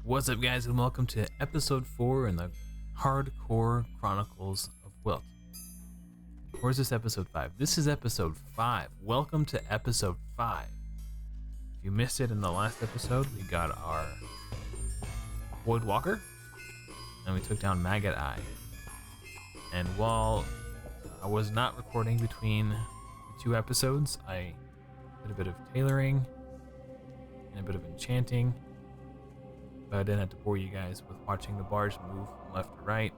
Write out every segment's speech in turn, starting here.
What's up, guys, and welcome to episode 4 in the Hardcore Chronicles of Wilt. Or is this episode 5? This is episode 5. Welcome to episode 5. If you missed it in the last episode, we got our Void Walker, and we took down Maggot Eye. And while I was not recording between the two episodes, I did a bit of tailoring and a bit of enchanting. But I didn't have to bore you guys with watching the bars move from left to right.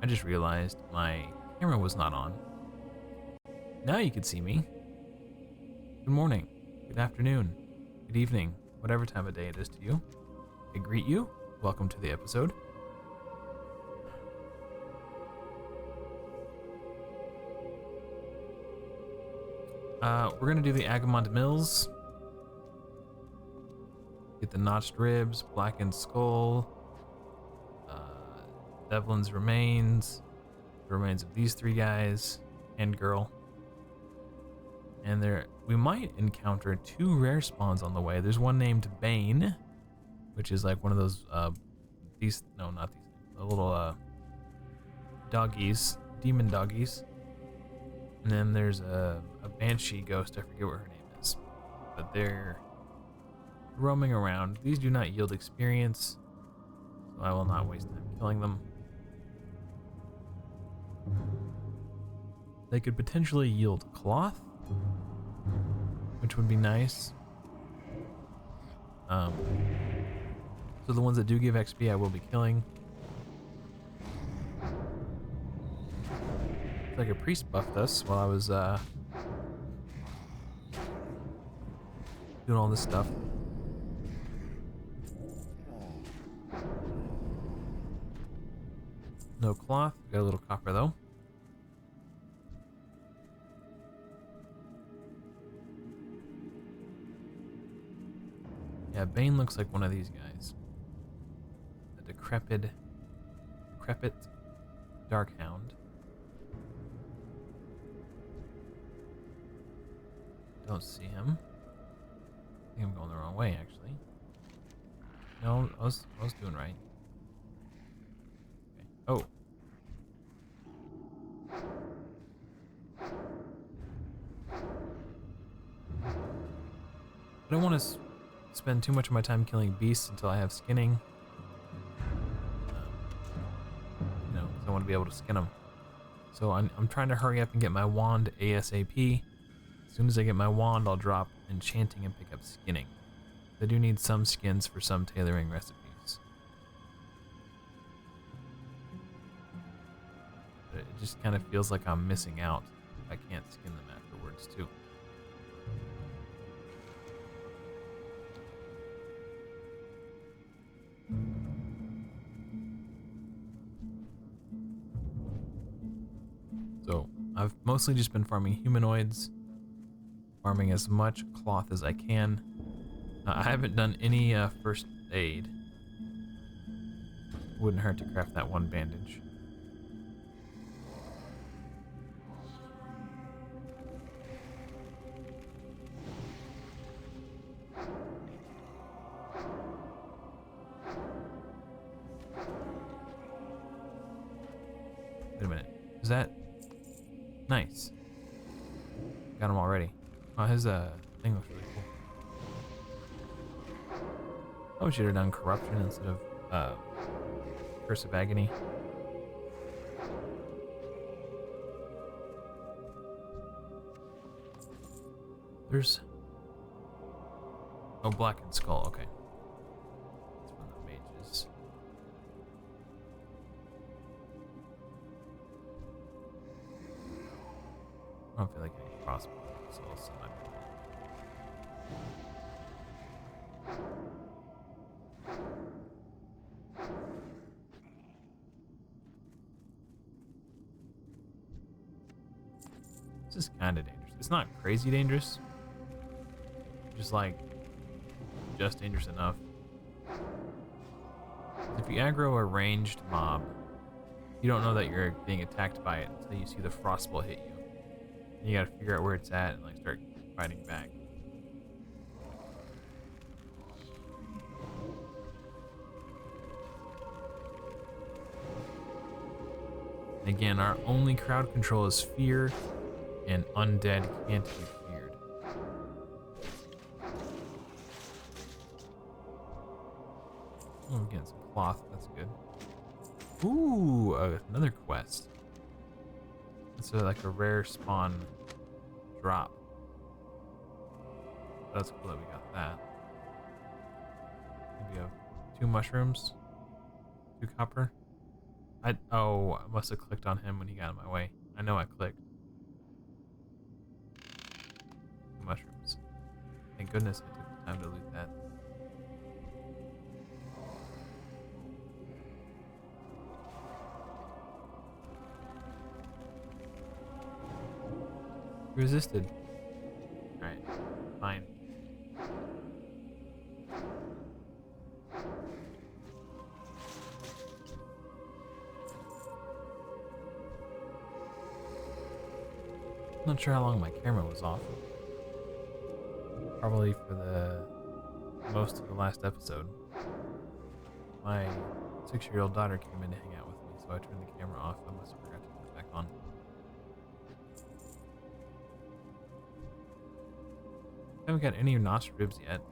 I just realized my camera was not on. Now you can see me. Good morning, good afternoon, good evening, whatever time of day it is to you. I greet you. Welcome to the episode. We're gonna do the Agamemnon Mills. Get the notched ribs, blackened skull, Devlin's remains, the remains of these three guys and girl. And we might encounter 2 rare spawns on the way. There's one named Bane, which is like one of those not these, the little doggies, demon doggies. And then there's a banshee ghost. I forget what her name is, but they're roaming around. These do not yield experience, so I will not waste time killing them. They could potentially yield cloth, which would be nice. So the ones that do give XP I will be killing. It's like a priest buffed us while I was doing all this stuff. No cloth, got a little copper though. Yeah, Bane looks like one of these guys. A decrepit dark hound. Don't see him. I think I'm going the wrong way, actually. No, I was doing right. Oh. I don't want to spend too much of my time killing beasts until I have skinning. I want to be able to skin them. So I'm trying to hurry up and get my wand ASAP. As soon as I get my wand, I'll drop enchanting and pick up skinning. I do need some skins for some tailoring recipes. It just kind of feels like I'm missing out if I can't skin them afterwards too. So I've mostly just been farming humanoids, farming as much cloth as I can. I haven't done any first aid. Wouldn't hurt to craft that one bandage. Wait a minute. Is that nice? Got him already. Oh, his thing looks really cool. Probably should have done corruption instead of Curse of Agony. There's blackened skull. Okay. It's from the mages. I don't feel like any crossbow, so I'll send my This is kind of dangerous. It's not crazy dangerous. Just dangerous enough. If you aggro a ranged mob, you don't know that you're being attacked by it until you see the frostbolt hit you. And you gotta figure out where it's at and start fighting back. Again, our only crowd control is fear, and undead can't be feared. Oh, we're getting some cloth. That's good. Ooh, another quest. It's like a rare spawn drop. That's cool that we got that. Maybe we have 2 mushrooms, 2 copper. I must have clicked on him when he got in my way. I know I clicked. Mushrooms. Thank goodness I took the time to loot that. Resisted. Alright, fine. Not sure how long my camera was off. Probably for the most of the last episode. My 6-year-old daughter came in to hang out with me, so I turned the camera off. I must have forgot to put it back on. I haven't got any Nos ribs yet.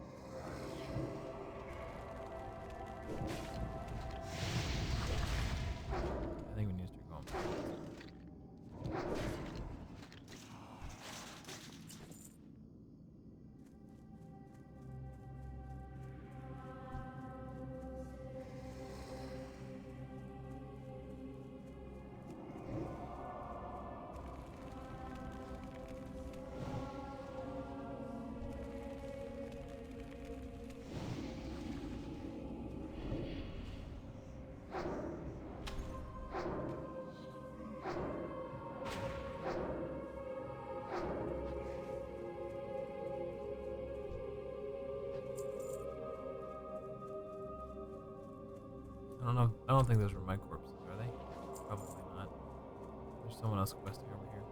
I think we need to start going. I don't think those were my corpses, are they? Probably not. There's someone else questing over here.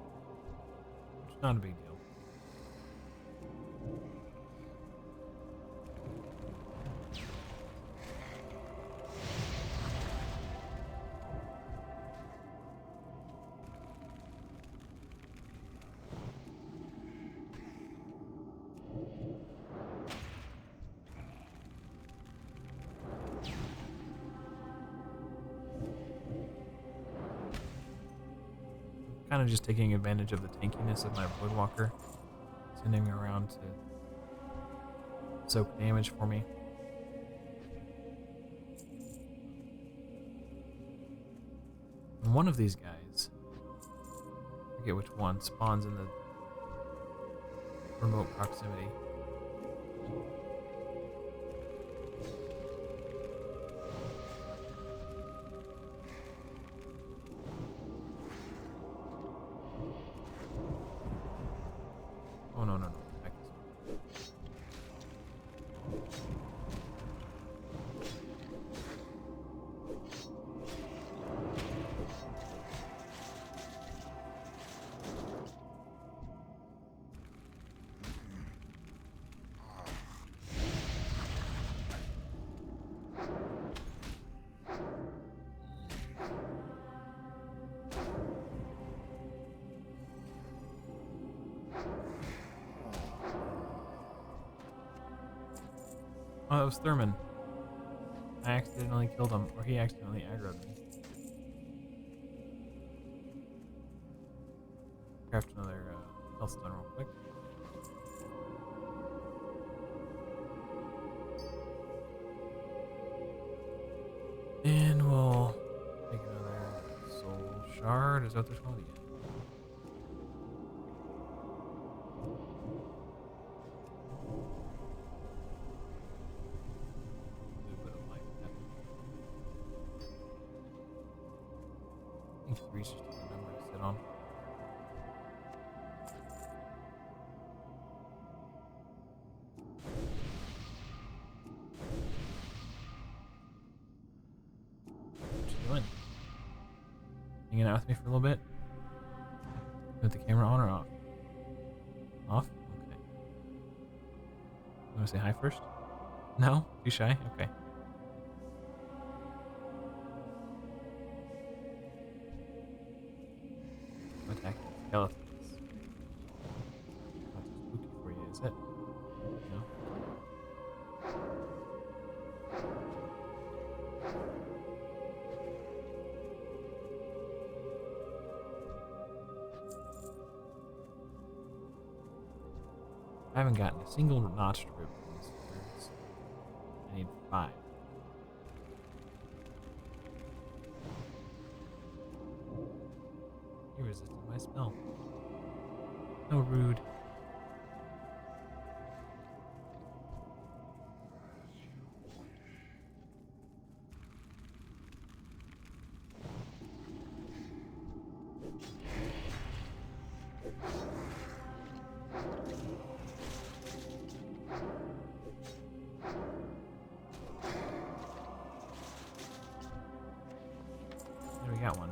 Which is not a big deal. Kind of just taking advantage of the tankiness of my Woodwalker, sending me around to soak damage for me. And one of these guys, I forget which one, spawns in the remote proximity. Oh, no. Back this way. Oh, that was Thurman. I accidentally killed him, or he accidentally aggroed me. Craft another health stone real quick. And we'll take another soul shard. Is that what they're called? Yeah. I think 3's just a good number to sit on. What you doing? Hanging out with me for a little bit? Put the camera on or off? Off? Okay. You want to say hi first? No? Too shy? Okay. skeletons. Not too spooky for you, is it? No? I haven't gotten a single notched rib from these birds. I need 5. He resisted my spell. So rude. There we got one.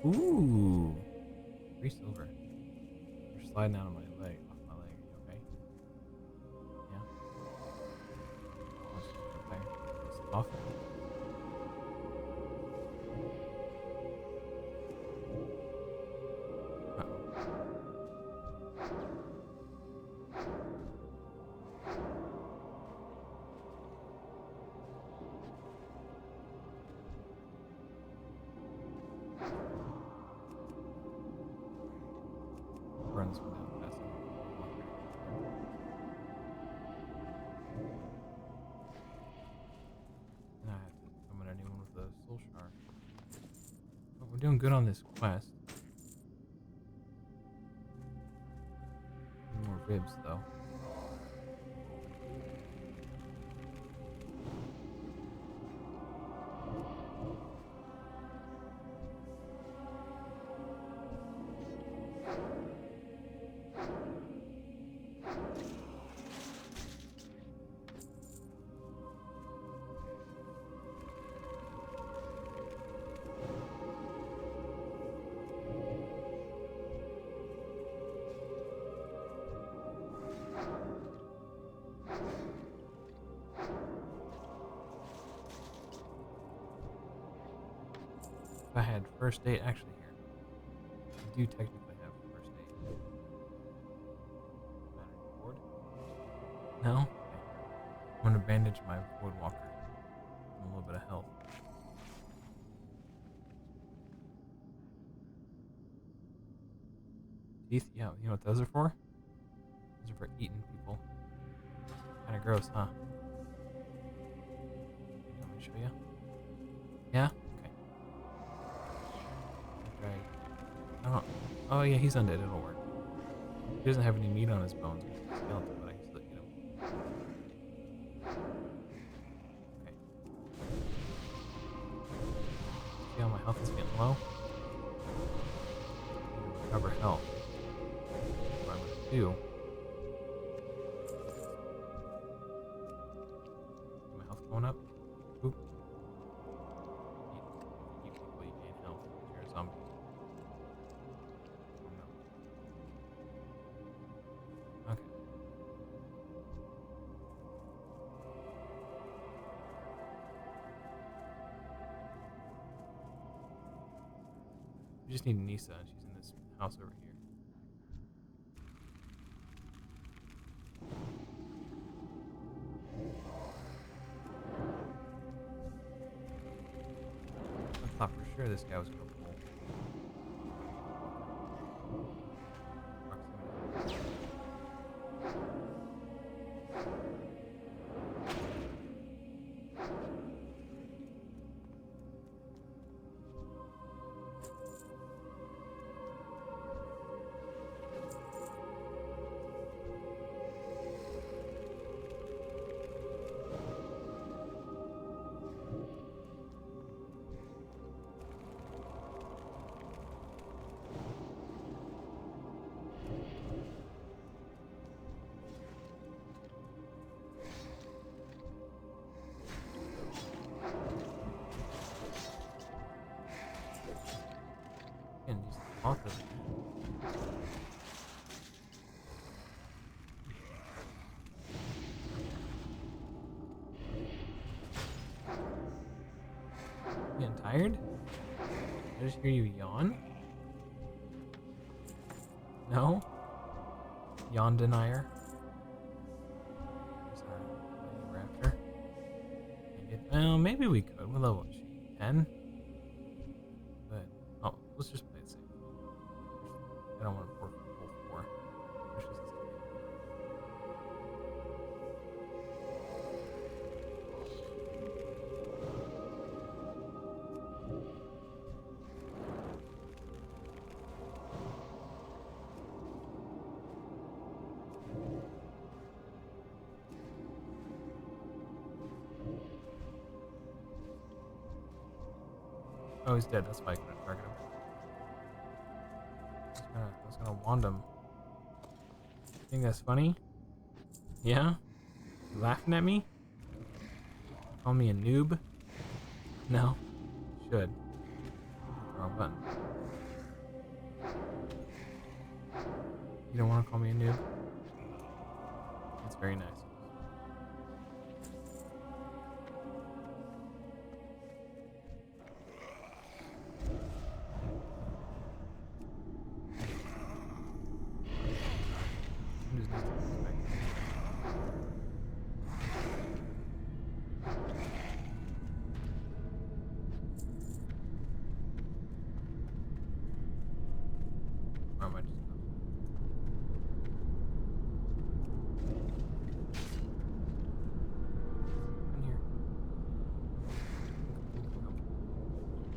Ooh. 3 silver. You're sliding out of my leg. Off my leg. Are you okay? Yeah? Let's just go there. It's off. Runs from down fast. Now I have to summon anyone with a soul shard. But we're doing good on this quest. Need more ribs though. I had first date actually here. I do technically have first date. Matter board? No? Okay. I'm gonna bandage my void walker. And a little bit of health. Teeth? Yeah, you know what those are for? Those are for eating people. Kinda gross, huh? You want me to show you? Yeah? Oh yeah, he's undead, it'll work. He doesn't have any meat on his bones, he's a skeleton, but I can still eat him. Okay. See how my health is getting low? Recover health. What I'm gonna do. Is my health going up? Oop. Eat people, you gain health. You're a zombie. Okay. We just need Nisa, and she's in this house over here. I thought for sure this guy was gonna pull. And use the cloth over here. Getting tired? I just hear you yawn? No? Yawn denier? Is our lady raptor? Well, maybe we could. What level is she? 10? But, oh, let's just play it safe. I don't want to pour full 4. Which is oh, he's dead. That's why I couldn't target him. I was gonna wand him. Think that's funny? Yeah? You laughing at me? Call me a noob? No? Should. Wrong button. You don't want to call me a noob? That's very nice.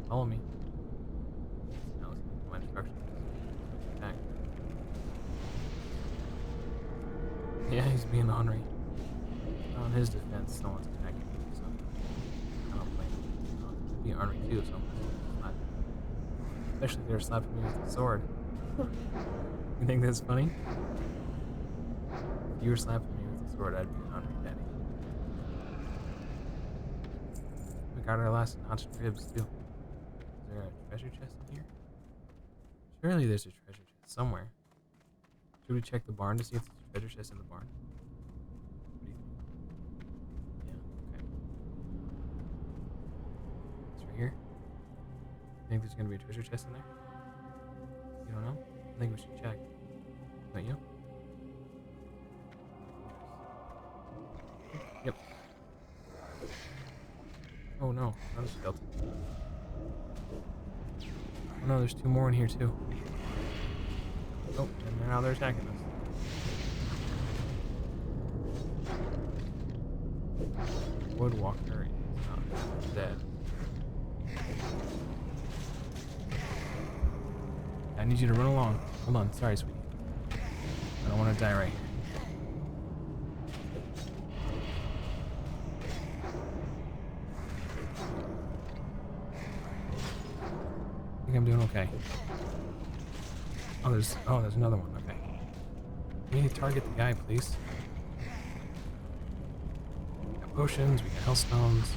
Follow me. Now listen to my instructions. Attack. Yeah, he's being ornery. On his defense, someone's attacking me, so I don't blame him. He'd be ornery too, so I'm not. Especially if they're slapping me with a sword. You think that's funny? If you were slapping me with a sword, I'd be an ornery daddy. We got our last notched ribs too. Is there a treasure chest in here? Surely there's a treasure chest somewhere. Should we check the barn to see if there's a treasure chest in the barn? What do you think? Yeah, okay. It's right here. Think there's gonna be a treasure chest in there? You don't know? I think we should check. Don't you? Yep. Oh no, not a skeleton. Oh no, there's 2 more in here too. Oh, and now they're attacking us. Woodwalker is not dead. I need you to run along. Hold on, sorry, sweetie. I don't want to die right here. I think I'm doing okay. Oh, there's another one. Okay. We need to target the guy, please. We got potions. We got hellstones.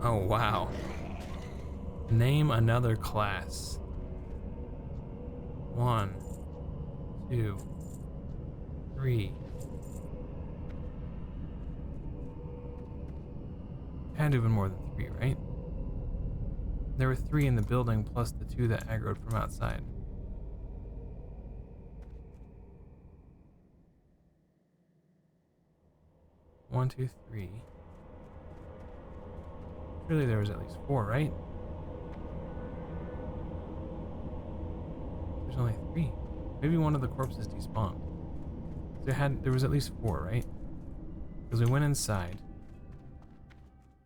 Oh wow. Name another class. 1, 2, 3. Had to have been more than 3, right? There were 3 in the building plus the 2 that aggroed from outside. One, 2, 3. Surely there was at least 4, right? There's only 3. Maybe one of the corpses despawned. There was at least 4, right? Because we went inside.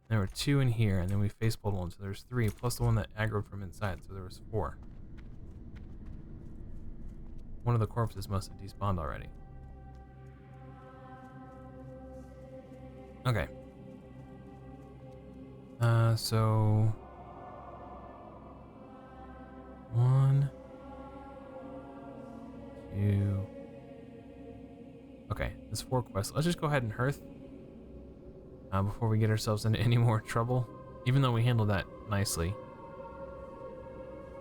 There were 2 in here, and then we facepulled one, so there's 3, plus the one that aggroed from inside, so there was 4. One of the corpses must have despawned already. Okay. So 1, 2. Okay, there's 4 quests. Let's just go ahead and hearth before we get ourselves into any more trouble. Even though we handled that nicely.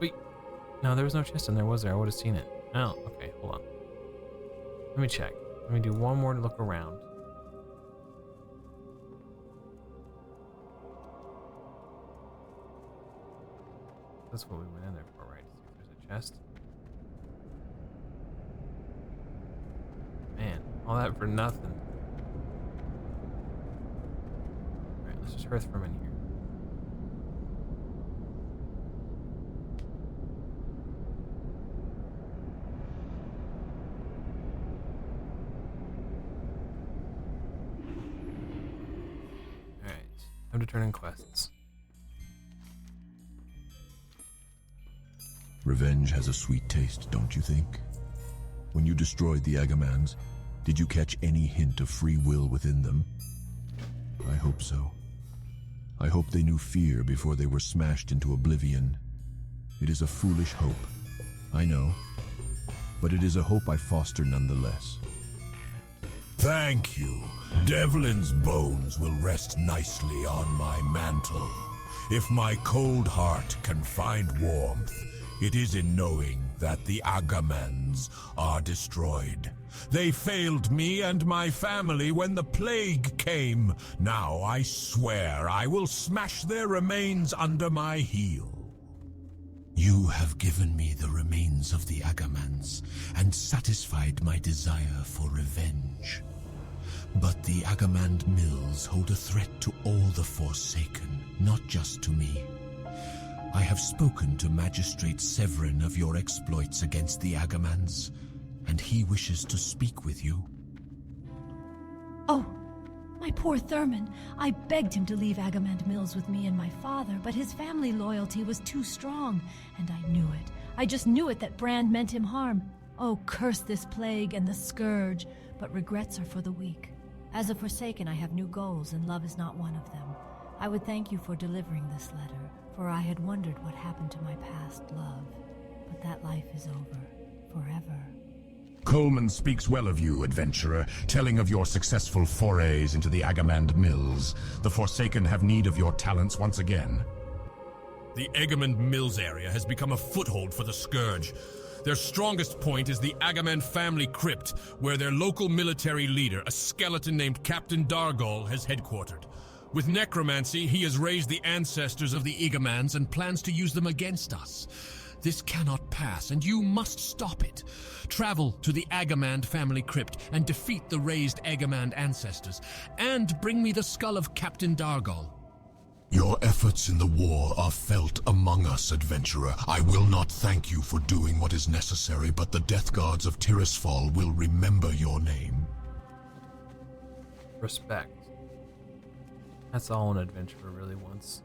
Wait, no, there was no chest in there, was there? I would have seen it. Oh, okay, hold on. Let me check. Let me do one more look around. That's what we went in there for, right? To see if there's a chest. Man, all that for nothing. Alright, let's just hearth from in here. Alright, time to turn in quests. Revenge has a sweet taste, don't you think? When you destroyed the Agamans, did you catch any hint of free will within them? I hope so. I hope they knew fear before they were smashed into oblivion. It is a foolish hope, I know, but it is a hope I foster nonetheless. Thank you. Devlin's bones will rest nicely on my mantle. If my cold heart can find warmth, it is in knowing that the Agamans are destroyed. They failed me and my family when the plague came. Now I swear I will smash their remains under my heel. You have given me the remains of the Agamans and satisfied my desire for revenge. But the Agamand mills hold a threat to all the Forsaken, not just to me. I have spoken to Magistrate Severin of your exploits against the Agamans, and he wishes to speak with you. Oh, my poor Thurman. I begged him to leave Agamand Mills with me and my father, but his family loyalty was too strong, and I knew it. I just knew it that Brand meant him harm. Oh, curse this plague and the scourge, but regrets are for the weak. As a Forsaken, I have new goals, and love is not one of them. I would thank you for delivering this letter, for I had wondered what happened to my past love. But that life is over, forever. Coleman speaks well of you, adventurer, telling of your successful forays into the Agamand Mills. The Forsaken have need of your talents once again. The Agamand Mills area has become a foothold for the Scourge. Their strongest point is the Agamand family crypt, where their local military leader, a skeleton named Captain Dargol, has headquartered. With necromancy, he has raised the ancestors of the Agamans and plans to use them against us. This cannot pass, and you must stop it. Travel to the Agamand family crypt and defeat the raised Agamand ancestors, and bring me the skull of Captain Dargol. Your efforts in the war are felt among us, adventurer. I will not thank you for doing what is necessary, but the Death Guards of Tirisfal will remember your name. Respect. That's all an adventurer really wants.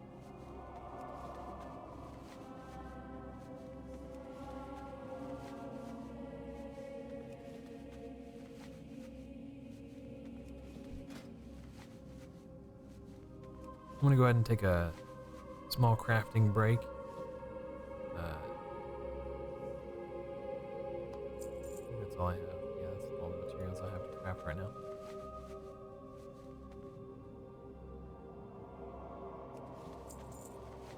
I'm gonna go ahead and take a small crafting break. I think that's all I have. Yeah, that's all the materials I have to craft right now.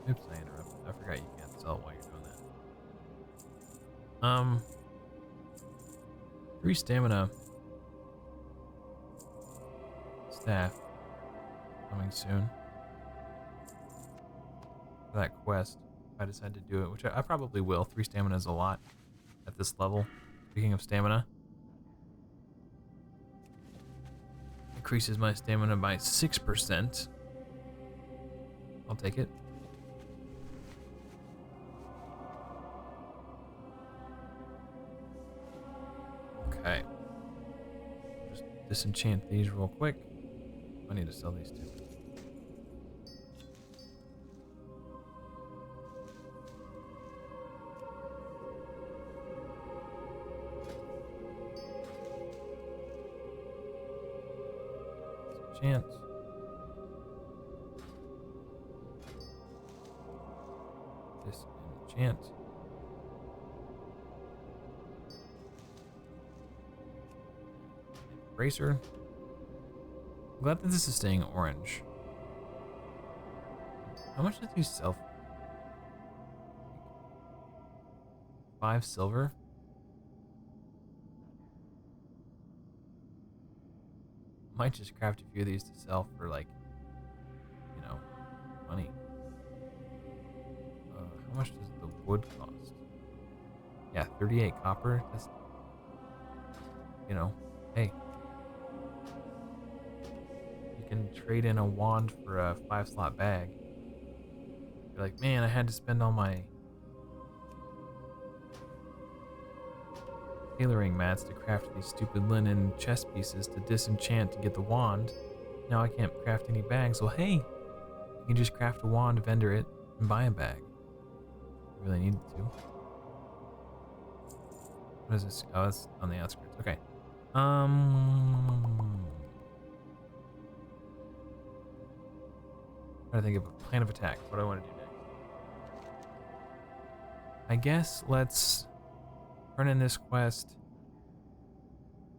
Oops, I interrupted. I forgot you can't sell while you're doing that. 3 stamina. Staff. Coming soon. For that quest, if I decide to do it, which I probably will. 3 stamina is a lot at this level. Speaking of stamina, increases my stamina by 6%. I'll take it. Okay. Just disenchant these real quick. I need to sell these too. Chance. Disenchant. Bracer. I'm glad that this is staying orange. How much did these sell for? 5 silver? Might just craft a few of these to sell for, like, you know, money. How much does the wood cost? Yeah, 38 copper. That's, you know, hey. You can trade in a wand for a 5-slot bag. You're like, man, I had to spend all my tailoring mats to craft these stupid linen chest pieces to disenchant to get the wand. Now I can't craft any bags. Well, hey, you can just craft a wand, vendor it, and buy a bag. You really needed to. What is this? Oh, it's on the outskirts. Okay. Trying to think of a plan of attack. What do I want to do next? I guess let's turn in this quest.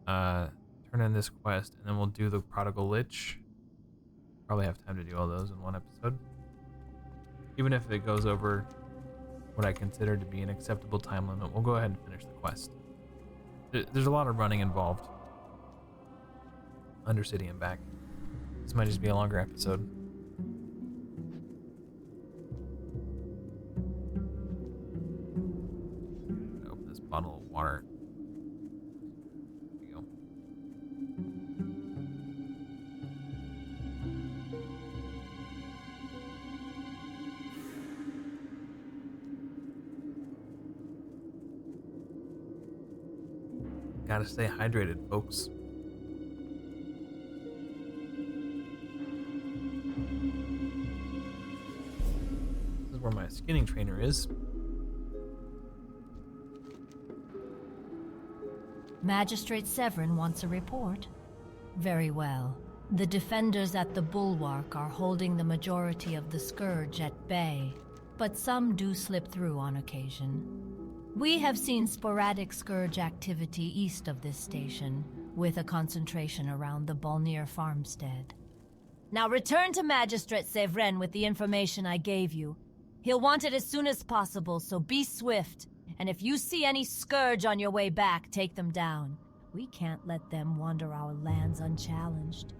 And then we'll do the Prodigal Lich. Probably have time to do all those in one episode. Even if it goes over what I consider to be an acceptable time limit, we'll go ahead and finish the quest. There's a lot of running involved. Undercity and back. This might just be a longer episode. Open this bottle of water. There we go. Gotta stay hydrated, folks. This is where my skinning trainer is. Magistrate Severin wants a report. Very well. The defenders at the Bulwark are holding the majority of the Scourge at bay, but some do slip through on occasion. We have seen sporadic Scourge activity east of this station, with a concentration around the Balnir farmstead. Now return to Magistrate Severin with the information I gave you. He'll want it as soon as possible, so be swift. And if you see any Scourge on your way back, take them down. We can't let them wander our lands unchallenged.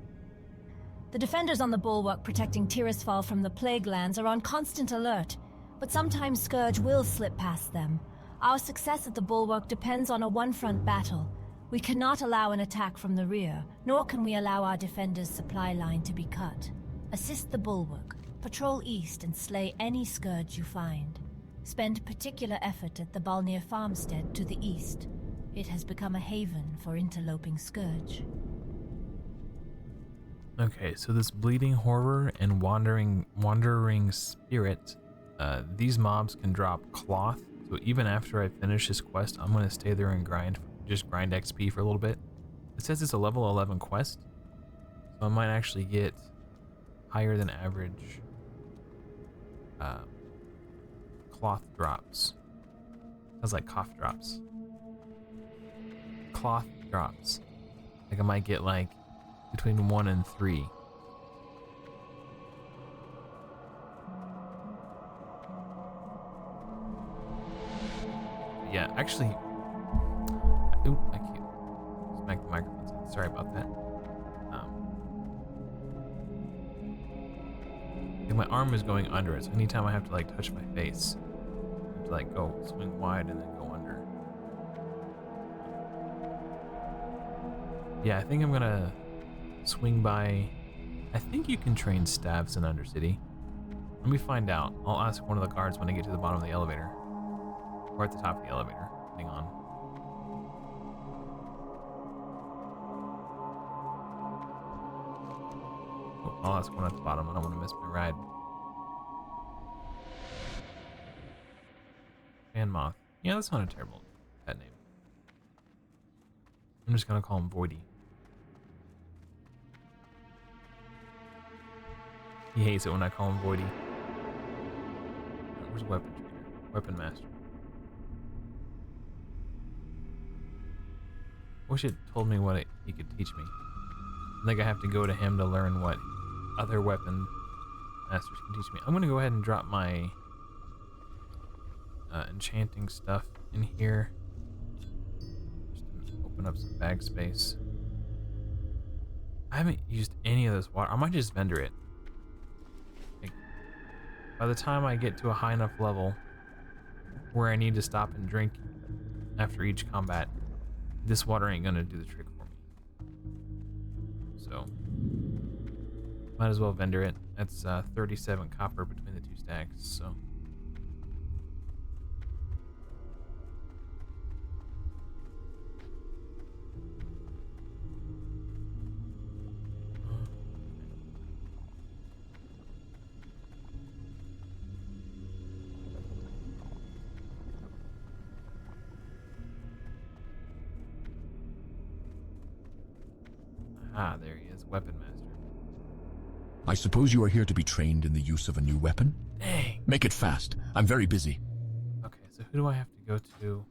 The defenders on the Bulwark protecting Tirisfal from the Plague Lands are on constant alert, but sometimes Scourge will slip past them. Our success at the Bulwark depends on a one-front battle. We cannot allow an attack from the rear, nor can we allow our defenders' supply line to be cut. Assist the Bulwark, patrol east and slay any Scourge you find. Spend particular effort at the Balnir farmstead to the east. It has become a haven for interloping Scourge. Okay, so this bleeding horror and wandering spirit, these mobs can drop cloth. So even after I finish this quest, I'm gonna stay there and grind XP for a little bit. It says it's a level 11 quest, so I might actually get higher than average cloth drops. Sounds like cough drops. Cloth drops. Like I might get like between 1 and 3. Yeah, actually, ooh, I can't smack the microphone. Sorry about that. My arm is going under it, so anytime I have to like touch my face, I have to like go swing wide and then go under. Yeah, I think I'm gonna swing by. I think you can train staffs in Undercity. Let me find out. I'll ask one of the guards when I get to the bottom of the elevator. Or at the top of the elevator, depending on. Oh, I'll ask one at the bottom. I don't want to miss my ride. Fan Moth. Yeah, that's not a terrible pet name. I'm just gonna call him Voidy. He hates it when I call him Voidy. Where's Weapon Trainer? Weapon Master. Wish it told me what he could teach me. I think I have to go to him to learn what other weapon masters can teach me. I'm gonna go ahead and drop my enchanting stuff in here. Just to open up some bag space. I haven't used any of this water. I might just vendor it. Like, by the time I get to a high enough level, where I need to stop and drink after each combat, this water ain't gonna do the trick for me. So, might as well vendor it. That's 37 copper between the two stacks, so. Ah, there he is, Weapon Master. I suppose you are here to be trained in the use of a new weapon? Dang. Make it fast. I'm very busy. Okay, so who do I have to go to?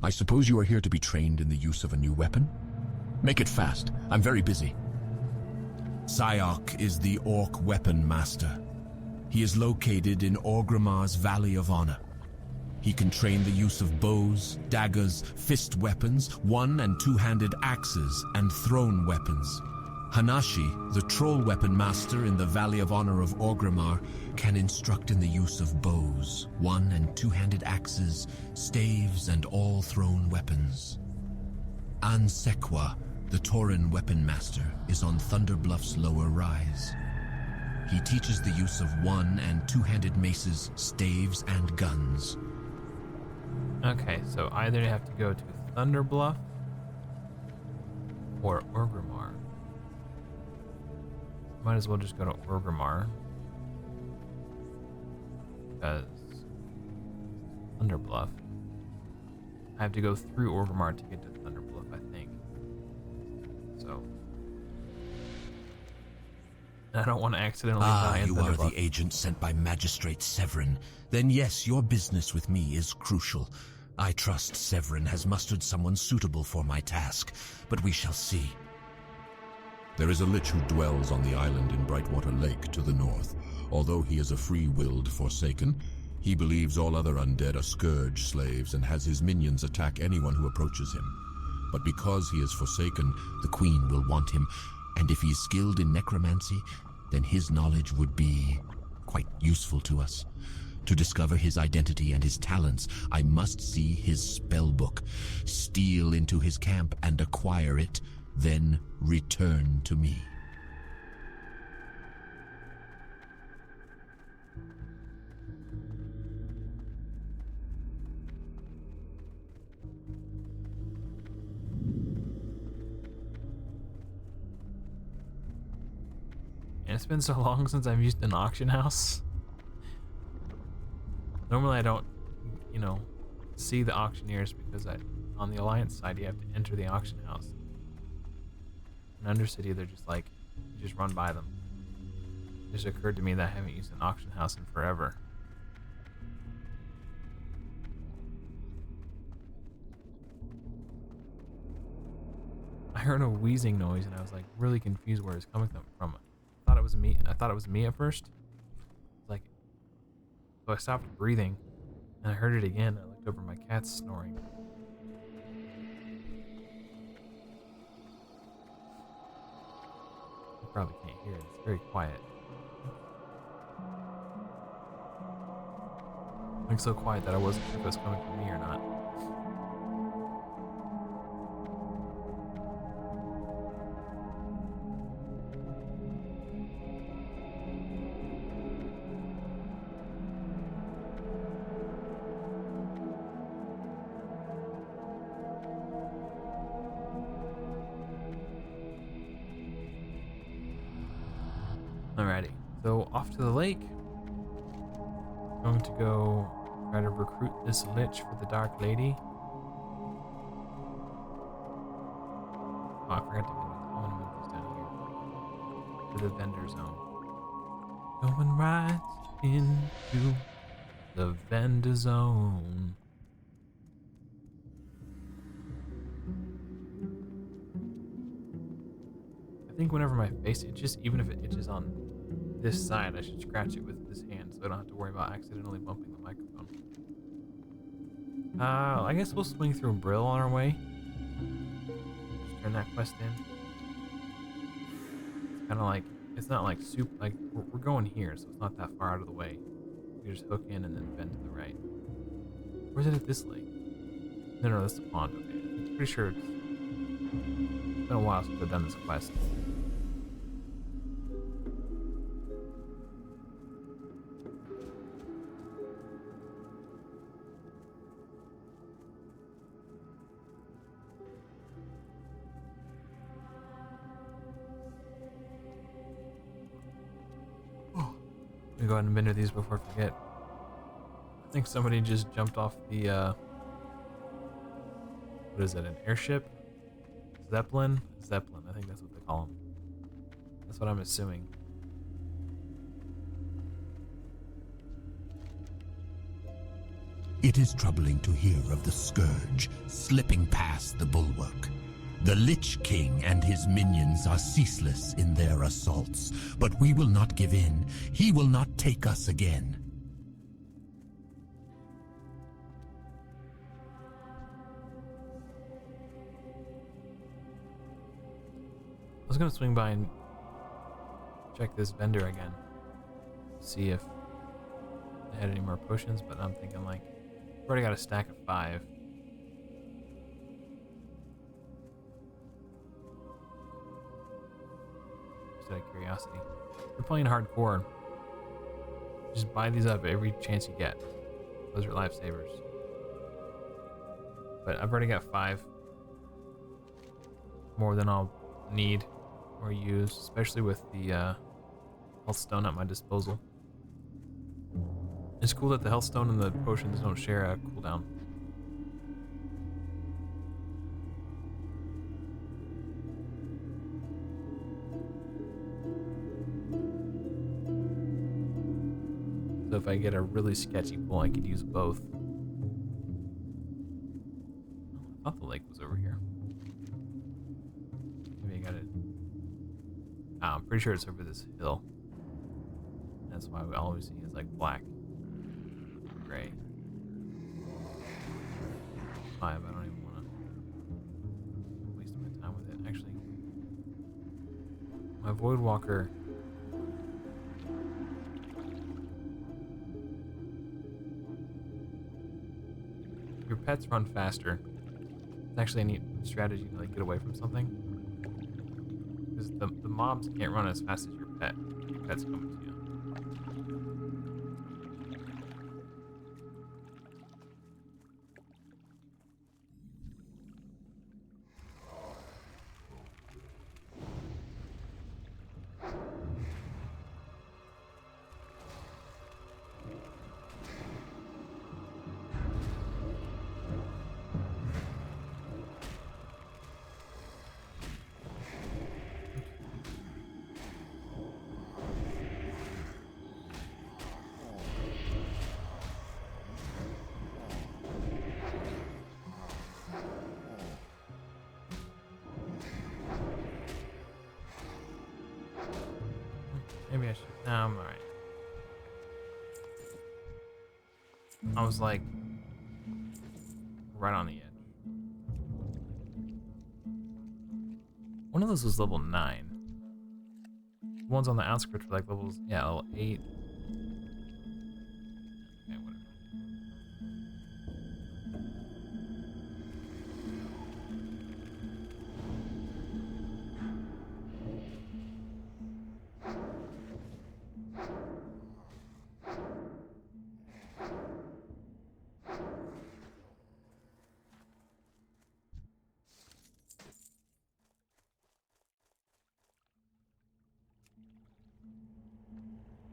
I suppose you are here to be trained in the use of a new weapon? Make it fast. I'm very busy. Sayok is the Orc Weapon Master. He is located in Orgrimmar's Valley of Honor. He can train the use of bows, daggers, fist weapons, one- and two-handed axes, and thrown weapons. Hanashi, the Troll Weapon Master in the Valley of Honor of Orgrimmar, can instruct in the use of bows, one- and two-handed axes, staves, and all thrown weapons. Ansekwa, the Tauren Weapon Master, is on Thunderbluff's lower rise. He teaches the use of one- and two-handed maces, staves, and guns. Okay, so either I have to go to Thunderbluff or Orgrimmar. Might as well just go to Orgrimmar. Because Thunderbluff. I have to go through Orgrimmar to get to Thunderbluff, I think. So. I don't want to accidentally die in you are Thunderbluff. the agent sent by Magistrate Severin. Then yes, your business with me is crucial. I trust Severin has mustered someone suitable for my task, but we shall see. There is a lich who dwells on the island in Brightwater Lake to the north. Although he is a free-willed Forsaken, he believes all other undead are scourge slaves and has his minions attack anyone who approaches him. But because he is Forsaken, the Queen will want him, and if he is skilled in necromancy, then his knowledge would be quite useful to us. To discover his identity and his talents, I must see his spellbook, steal into his camp and acquire it, then return to me. And it's been so long since I've used an auction house. Normally I don't, see the auctioneers because on the Alliance side you have to enter the auction house. In Undercity they're just like, you just run by them. It just occurred to me that I haven't used an auction house in forever. I heard a wheezing noise and I was like really confused where it's coming from. I thought it was me at first. Like, so I stopped breathing and I heard it again. I looked over, my cat's snoring. You probably can't hear it. It's very quiet. Like so quiet that I wasn't sure if it was coming from me or not. Alrighty, so off to the lake. Going to go try to recruit this lich for the Dark Lady. Oh, I forgot to move. I'm gonna move this down here to the vendor zone. Going right into the vendor zone. I think whenever my face itches, even if it itches on this side, I should scratch it with this hand so I don't have to worry about accidentally bumping the microphone. I guess we'll swing through Brill on our way. Just turn that quest in. It's kind of like, it's not like we're going here, so it's not that far out of the way. You just hook in and then bend to the right. Or is it at this lake? No, that's the pond. Okay, I'm pretty sure it's been a while since I've done this quest. Let me go ahead and bend these before I forget. I think somebody just jumped off the, what is that, an airship? Zeppelin? Zeppelin, I think that's what they call them. That's what I'm assuming. It is troubling to hear of the Scourge slipping past the bulwark. The Lich King and his minions are ceaseless in their assaults, but we will not give in. He will not take us again. I was gonna swing by and check this vendor again. See if they had any more potions, but I'm thinking like, I've already got a stack of 5. Just out of curiosity. If you're playing hardcore, just buy these up every chance you get. Those are lifesavers. But I've already got 5. More than I'll need or use, especially with the health stone at my disposal. It's cool that the health stone and the potions don't share a cooldown. So if I get a really sketchy pull, I could use both. I thought the lake was over here. Maybe I got it. I'm pretty sure it's over this hill. That's why we always see it's like black, gray. 5. I don't even want to waste my time with it. Actually, my Voidwalker. Your pets run faster. It's actually a neat strategy to like get away from something. Because the mobs can't run as fast as your pet. Your pet's coming to you. Maybe I should. No, I'm alright. I was like right on the edge. One of those was level 9. The ones on the outskirts were like levels, yeah, level 8. Okay, whatever.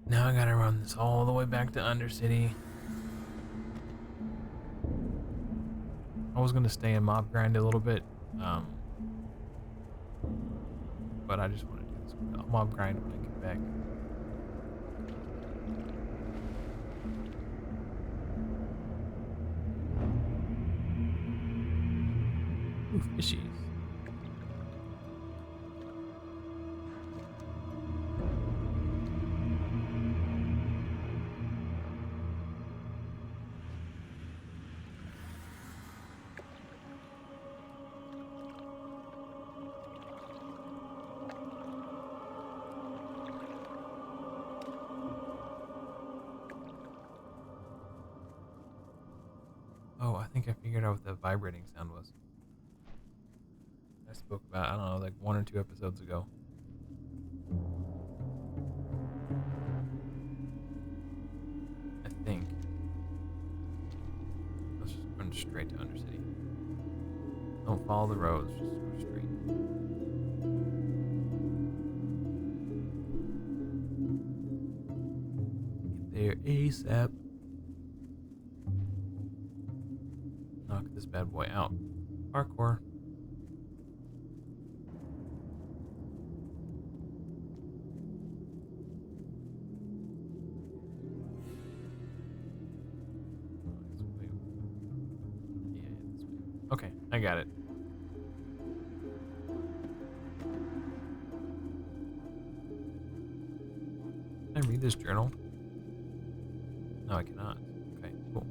Now I gotta run this all the way back to Undercity. I was gonna stay and mob grind a little bit, but I just want to do this. I'll mob grind when I get back. Ooh, fishies. think I figured out what the vibrating sound was. I spoke about, I don't know, like 1 or 2 episodes ago. I think. Let's just run straight to Undercity. Don't follow the roads, just go straight. Get there ASAP. Knock this bad boy out. Parkour. Okay, I got it. Can I read this journal? No, I cannot. Okay, cool.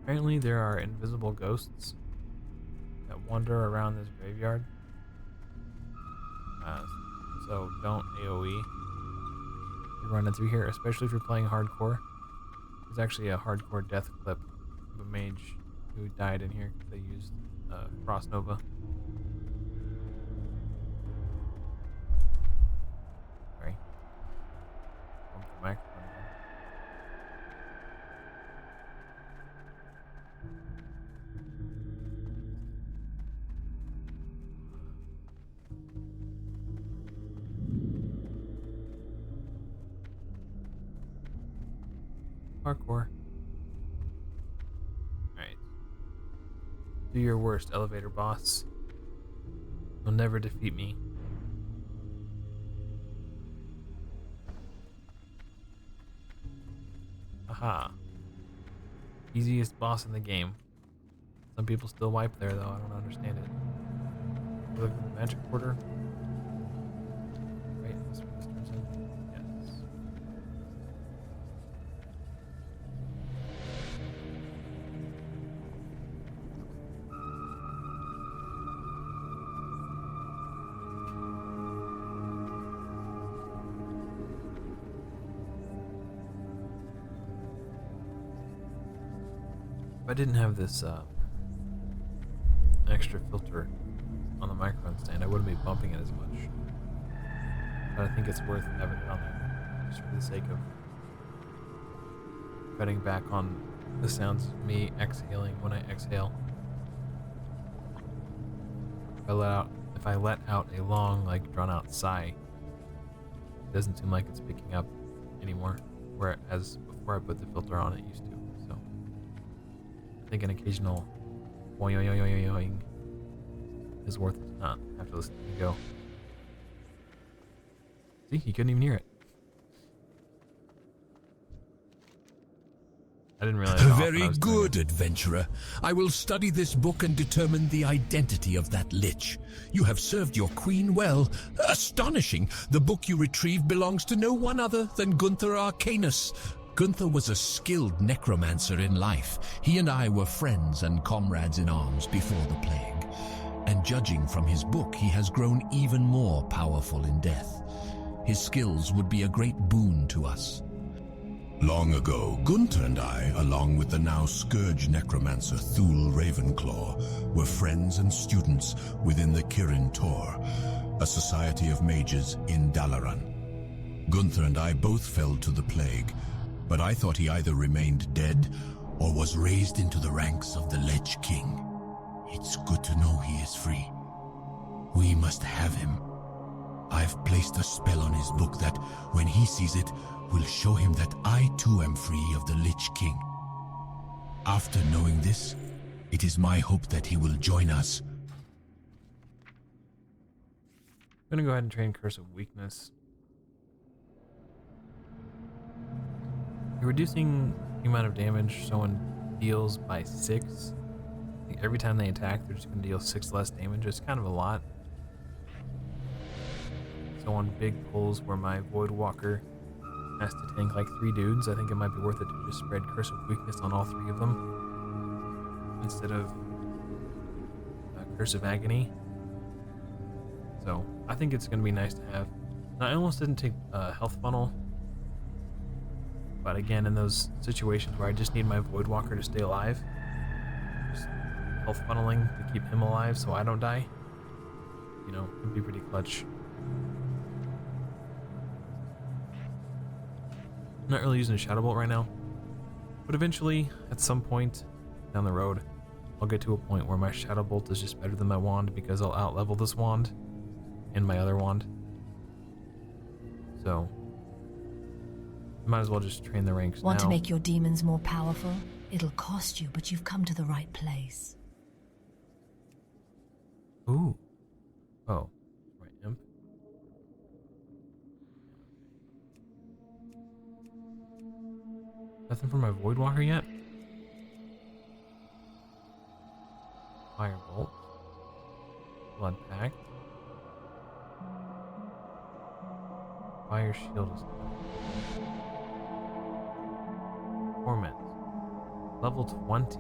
Apparently there are invisible ghosts that wander around this graveyard. So don't AoE. You're running through here, especially if you're playing hardcore. There's actually a hardcore death clip of a mage who died in here because they used Frost Nova. Sorry. Bump the microphone down. Parkour. Alright. Do your worst, elevator boss. You'll never defeat me. Aha. Easiest boss in the game. Some people still wipe there though, I don't understand it. Look at the magic quarter. Right, this turns in. Yes. If I didn't have this extra filter on the microphone stand, I wouldn't be bumping it as much. But I think it's worth having it on there, just for the sake of cutting back on the sounds of me exhaling when I exhale. If I let out a long, like drawn out sigh, it doesn't seem like it's picking up anymore, whereas before I put the filter on it used to. So I think an occasional boing is worth it to not have to listen to me go. See, you couldn't even hear it. I didn't realize how often I Very was doing good, adventurer. I will study this book and determine the identity of that lich. You have served your queen well. Astonishing! The book you retrieved belongs to no one other than Gunther Arcanus. Gunther was a skilled necromancer in life. He and I were friends and comrades in arms before the plague. And judging from his book, he has grown even more powerful in death. His skills would be a great boon to us. Long ago, Gunther and I, along with the now Scourge necromancer Thule Ravenclaw, were friends and students within the Kirin Tor, a society of mages in Dalaran. Gunther and I both fell to the plague, but I thought he either remained dead or was raised into the ranks of the Lich King. It's good to know he is free. We must have him. I've placed a spell on his book that, when he sees it, will show him that I too am free of the Lich King. After knowing this, it is my hope that he will join us. I'm gonna go ahead and train Curse of Weakness. You're reducing the amount of damage someone deals by 6. I think every time they attack, they're just gonna deal 6 less damage. It's kind of a lot. go on big pulls where my Void Walker has to tank like 3 dudes, I think it might be worth it to just spread Curse of Weakness on all 3 of them instead of Curse of Agony. So I think it's going to be nice to have. Now, I almost didn't take Health Funnel, but again, in those situations where I just need my Void Walker to stay alive, just health funneling to keep him alive so I don't die, you know, would be pretty clutch. I'm not really using a Shadow Bolt right now, but eventually, at some point down the road, I'll get to a point where my Shadow Bolt is just better than my wand because I'll out-level this wand and my other wand. So, might as well just train the ranks now. Want to make your demons more powerful? It'll cost you, but you've come to the right place. Ooh. Oh. Right, imp. Nothing for my Void Walker yet? Firebolt. Blood Pact. Fire Shield is Torment. Level 20.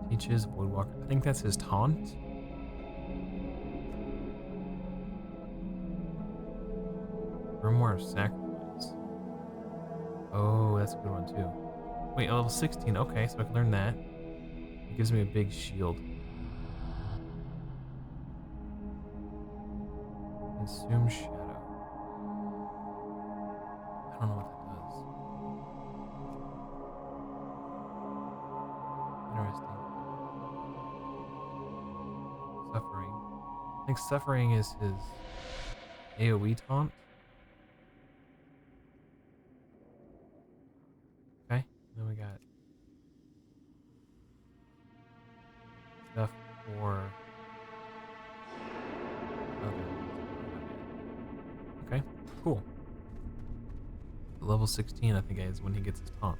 Teaches Void Walker. I think that's his taunt. Grimoire of Sacrifice. Oh, that's a good one too. Wait, level 16. Okay, so I can learn that. It gives me a big shield. Consume Shadow. I don't know what that does. Interesting. Suffering. I think Suffering is his AoE taunt. Okay, then we got stuff for other. Okay, cool. Level 16, I think, is when he gets his taunt.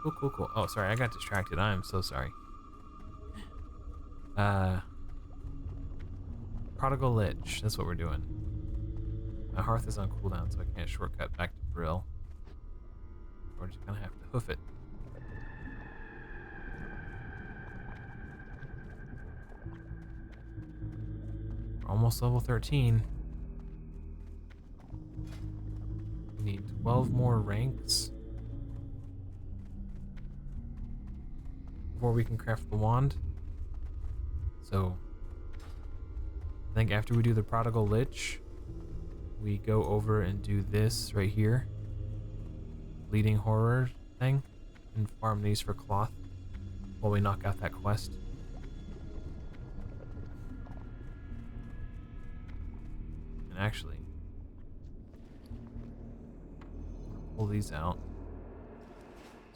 Cool, cool, cool. Oh, sorry, I got distracted. I am so sorry. Prodigal Lich, that's what we're doing. My Hearth is on cooldown, so I can't shortcut back to Brill. We're just gonna have to hoof it. We're almost level 13. We need 12 more ranks before we can craft the wand. So I think after we do the Prodigal Lich, we go over and do this right here. Bleeding Horror thing. And farm these for cloth while we knock out that quest. And actually, pull these out.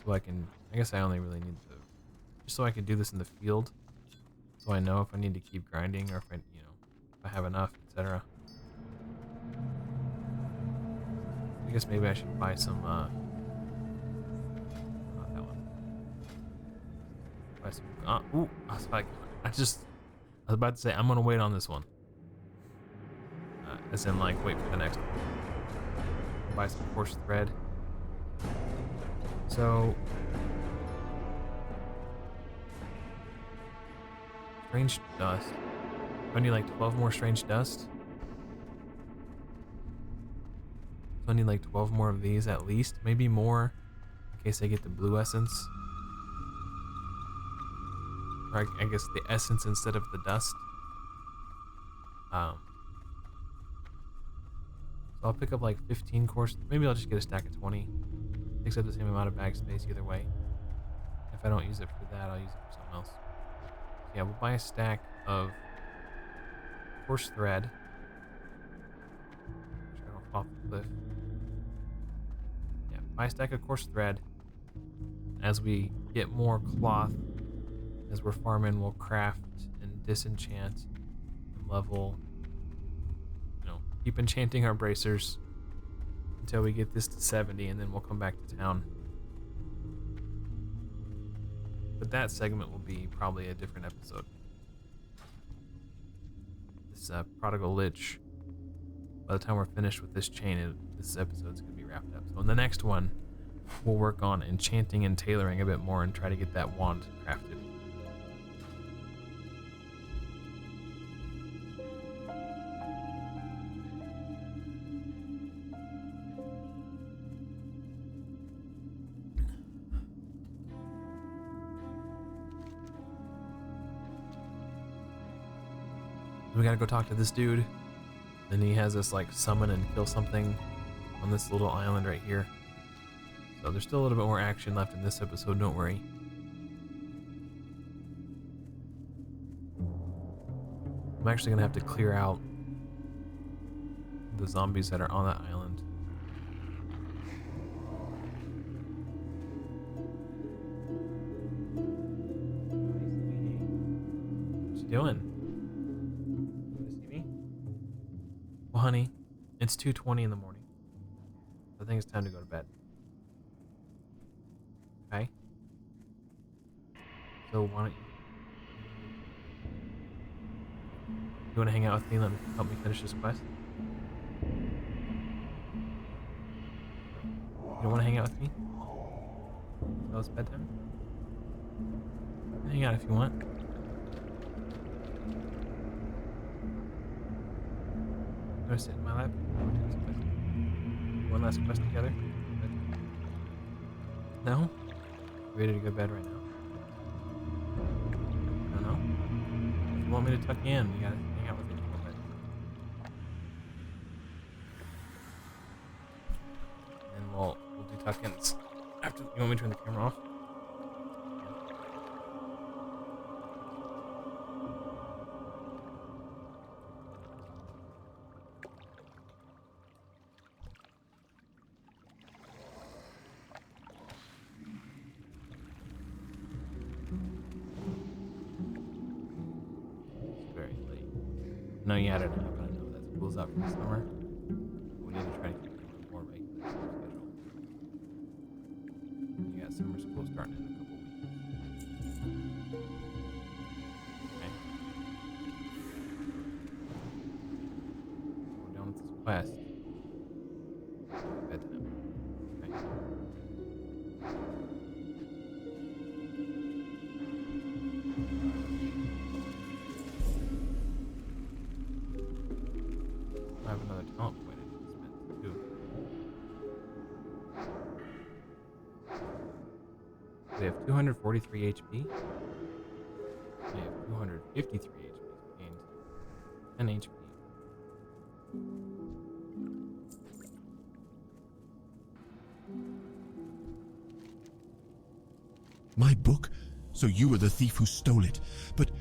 So I can, I guess I only really need the, just so I can do this in the field. So I know if I need to keep grinding or if I, you know, if I have enough, etc. I guess maybe I should buy some, not that one. Buy some, ooh, I was like, I was about to say, I'm gonna wait on this one. As in, like, wait for the next one. Buy some coarse thread. So, strange dust. I need like 12 more strange dust. So I need like 12 more of these at least, maybe more, in case I get the blue essence. Or I guess the essence instead of the dust. So I'll pick up like 15 course. Maybe I'll just get a stack of 20. Takes up the same amount of bag space either way. If I don't use it for that, I'll use it for something else. So yeah, we'll buy a stack of coarse thread. Make sure I don't fall off the cliff. Yeah, buy a stack of coarse thread. As we get more cloth, as we're farming, we'll craft and disenchant and level. You know, keep enchanting our bracers until we get this to 70, and then we'll come back to town. But that segment will be probably a different episode. This Prodigal Lich, by the time we're finished with this chain, this episode's going to be wrapped up. So in the next one, we'll work on enchanting and tailoring a bit more and try to get that wand crafted. We gotta go talk to this dude. Then he has us like summon and kill something on this little island right here. So there's still a little bit more action left in this episode, don't worry. I'm actually gonna have to clear out the zombies that are on that island. What you doing? Well, honey, it's 2:20 in the morning. I think it's time to go to bed. Okay? So why don't you... You want to hang out with me and help me finish this quest? You don't want to hang out with me? So it's bedtime? Hang out if you want. You want to sit in my lap? One last quest together? No? You ready to go to bed right now? I don't know. If you want me to tuck you in, you gotta hang out with me a little bit. And we'll do tuck-ins after. You want me to turn the camera off? No, you had it enough, but I know that school's out for the summer. We need to try to keep it a more regular schedule. You got summer school starting in a couple weeks. Okay. We're done with this quest. Bedtime. Okay. I have another talent point I need to spend too. They have 243 HP. They have 253 HP. Gained 10 HP. My book? So you were the thief who stole it. But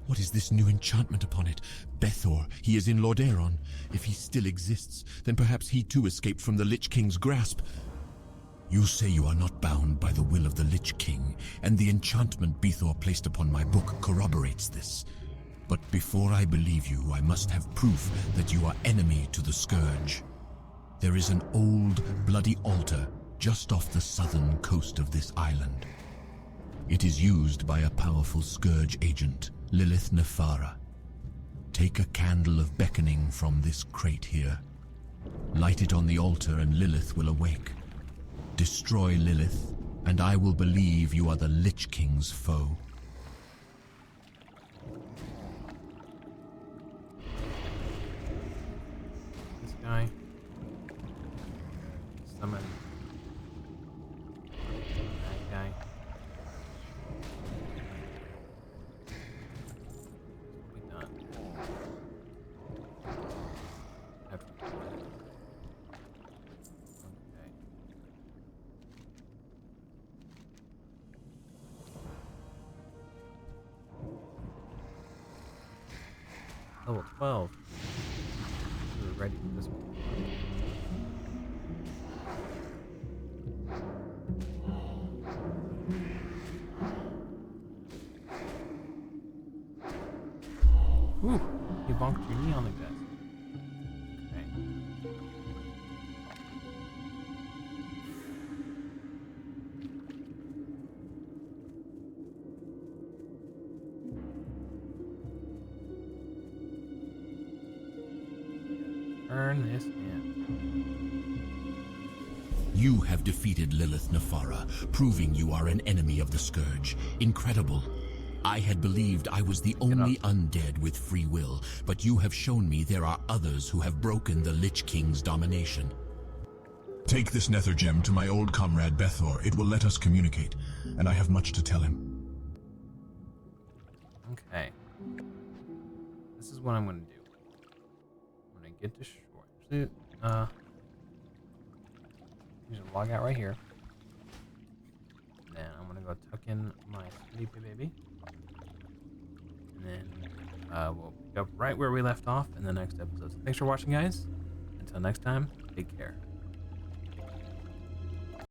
what is this new enchantment upon it? Bethor, he is in Lordaeron. If he still exists, then perhaps he too escaped from the Lich King's grasp. You say you are not bound by the will of the Lich King, and the enchantment Bethor placed upon my book corroborates this. But before I believe you, I must have proof that you are enemy to the Scourge. There is an old, bloody altar just off the southern coast of this island. It is used by a powerful Scourge agent, Lilith Nefara. Take a candle of beckoning from this crate here. Light it on the altar and Lilith will awake. Destroy Lilith, and I will believe you are the Lich King's foe. This guy. Summon. That guy. Be done. Level 12. We're ready for this one. Ooh, you bonked your knee on the desk. Okay. Turn this in. You have defeated Lilith Nefara, proving you are an enemy of the Scourge. Incredible. I had believed I was the only undead with free will, but you have shown me there are others who have broken the Lich King's domination. Take this nether gem to my old comrade Bethor. It will let us communicate, and I have much to tell him. Okay. This is what I'm gonna do. I'm gonna get to shore. Actually, I'm gonna log out right here. And then I'm gonna go tuck in my sleepy baby. And then we'll pick up right where we left off in the next episode. So thanks for watching, guys. Until next time, take care.